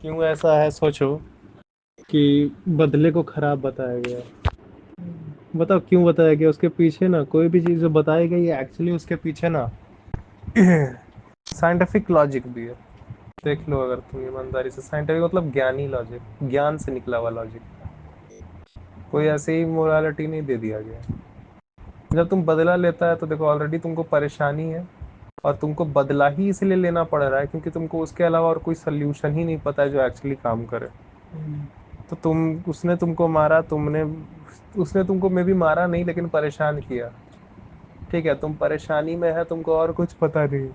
क्यों ऐसा है सोचो कि बदले को खराब बताया गया। बताओ क्यों बताया गया, उसके पीछे ना कोई भी चीज़ जो बताई गई है एक्चुअली उसके पीछे ना साइंटिफिक लॉजिक भी है। देख लो अगर तुम ईमानदारी से, साइंटिफिक मतलब ज्ञानी लॉजिक, ज्ञान से निकला हुआ लॉजिक। कोई ऐसे ही मोरालिटी नहीं दे दिया गया। जब तुम बदला लेता है तो देखो ऑलरेडी तुमको परेशानी है, और तुमको बदला ही इसलिए लेना पड़ रहा है क्योंकि तुमको उसके अलावा और कोई सोल्यूशन ही नहीं पता है जो एक्चुअली काम करे। तो उसने तुमको मारा, तुमने उसने तुमको मे भी मारा नहीं लेकिन परेशान किया। ठीक है, तुम परेशानी में है, तुमको और कुछ पता नहीं।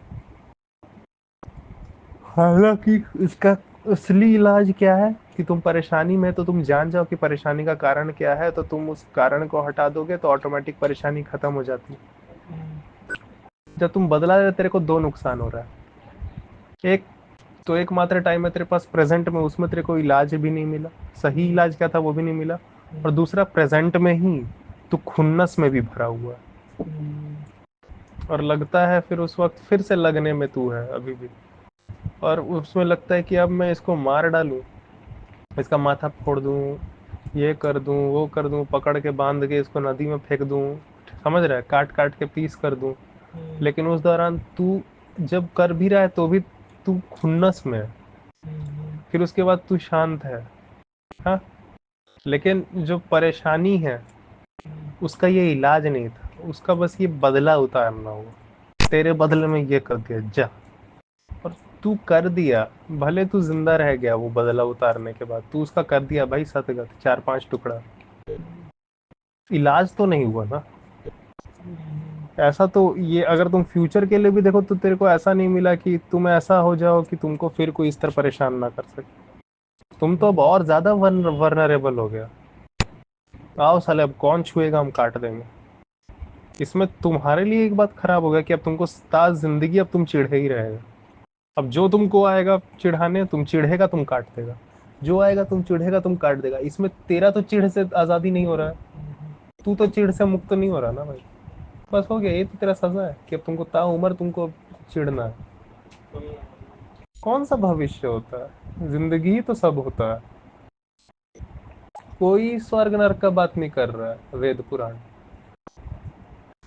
हालांकि इसका असली इलाज क्या है कि तुम परेशानी में, तो तुम जान जाओ कि परेशानी का कारण क्या है, तो तुम उस कारण को हटा दोगे तो ऑटोमेटिक परेशानी खत्म हो जाती है। जब तुम बदला ले रहे, तेरे को दो नुकसान हो रहा है। एक तो एक मात्र टाइम है तेरे पास प्रेजेंट में, उसमें तेरे को इलाज भी नहीं मिला, सही इलाज क्या था वो भी नहीं मिला। और दूसरा प्रेजेंट में ही तू खुन्नस में भी भरा हुआ है, और लगता है फिर उस वक्त फिर से लगने में तू है अभी भी। और उसमें लगता है कि अब मैं इसको मार डालूं, इसका माथा फोड़ दूं, ये कर दूं वो कर दूं, पकड़ के बांध के इसको नदी में फेंक दूं, समझ रहा है, काट काट के पीस कर दूं। लेकिन उस दौरान तू जब कर भी रहा है तो भी तू खुन्नस में है। फिर उसके बाद तू शांत है। हाँ, लेकिन जो परेशानी है उसका ये इलाज नहीं था, उसका बस ये बदला उतारना हुआ। तेरे बदले में ये कर दिया जा, और तू कर दिया। भले तू जिंदा रह गया वो बदला उतारने के बाद, तू उसका कर दिया भाई सतगत, चार पांच टुकड़ा। इलाज तो नहीं हुआ ना। ऐसा तो ये अगर तुम फ्यूचर के लिए भी देखो तो तेरे को ऐसा नहीं मिला कि तुम ऐसा हो जाओ कि तुमको फिर कोई इस तरह परेशान ना कर सके। तुम तो अब और ज्यादा वनरेबल हो गया। आओ साले, अब कौन छुएगा, हम काट देंगे। इसमें तुम्हारे लिए एक बात खराब हो गया कि अब तुमको ताज जिंदगी अब तुम चिढ़े ही रहेगा। अब जो तुमको आएगा चिढ़ाने, तुम चिढ़ेगा तुम काट देगा, जो आएगा तुम चिढ़ेगा तुम काट देगा। इसमें तेरा तो चिढ़ से आजादी नहीं हो रहा है, तू तो चिढ़ से मुक्त नहीं हो रहा ना भाई। बस हो गया, ये तो तेरा सजा है कि अब तुमको ताउम्र तुमको चिढ़ना है। कौन सा भविष्य होता है, जिंदगी ही तो सब होता है। कोई स्वर्ग नरक का बात नहीं कर रहा है वेद पुराण।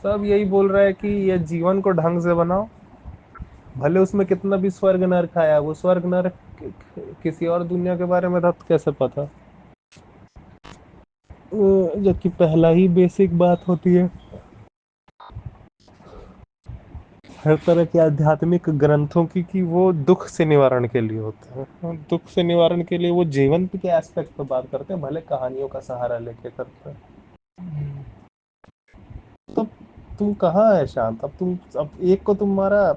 सब यही बोल रहा है कि ये जीवन को ढंग से बनाओ, भले उसमें कितना भी स्वर्ग नरक आया, वो स्वर्ग नरक किसी और दुनिया के बारे में था तो कैसे पता। जबकि पहला ही बेसिक बात होती है, हर तरह के आध्यात्मिक ग्रंथों की, कि वो दुख से निवारण के लिए होते हैं। दुख से निवारण के लिए वो जीवन के एस्पेक्ट पर बात करते हैं, भले कहानियों का सहारा लेके करते हैं। तो तुम कहाँ है शांत, अब एक को तुम मारा,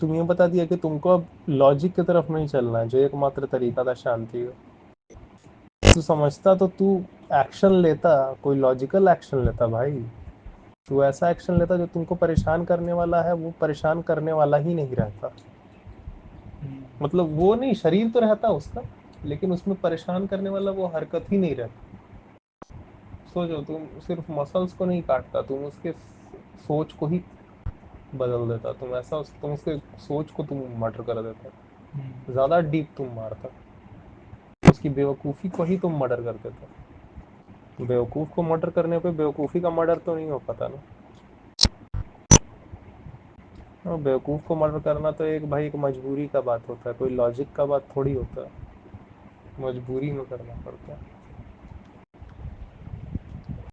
तुम ये बता दिया कि तुमको अब लॉजिक की तरफ नहीं चलना है जो एकमात्र तरीका था शांति का। तू समझता तो तू एक्शन लेता, कोई लॉजिकल एक्शन लेता भाई। तू ऐसा एक्शन लेता जो तुमको परेशान करने वाला है, वो परेशान करने वाला ही नहीं रहता। मतलब वो नहीं, शरीर तो रहता उसका, लेकिन उसमें परेशान करने वाला वो हरकत ही नहीं रहती। सोचो, तुम सिर्फ मसल्स को नहीं काटता, तुम उसके सोच को ही बदल देता। तुम उसके सोच को तुम मर्डर कर देता, ज्यादा डीप तुम मारता। उसकी बेवकूफ़ी को ही तुम मर्डर कर देता। बेवकूफ़ को मर्डर करने पे बेवकूफ़ी का मर्डर तो नहीं हो पाता ना। और बेवकूफ़ को मर्डर करना तो एक भाई एक मजबूरी का बात होता है, कोई लॉजिक का बात थोड़ी होता है। मजबूरी में करना पड़ता है।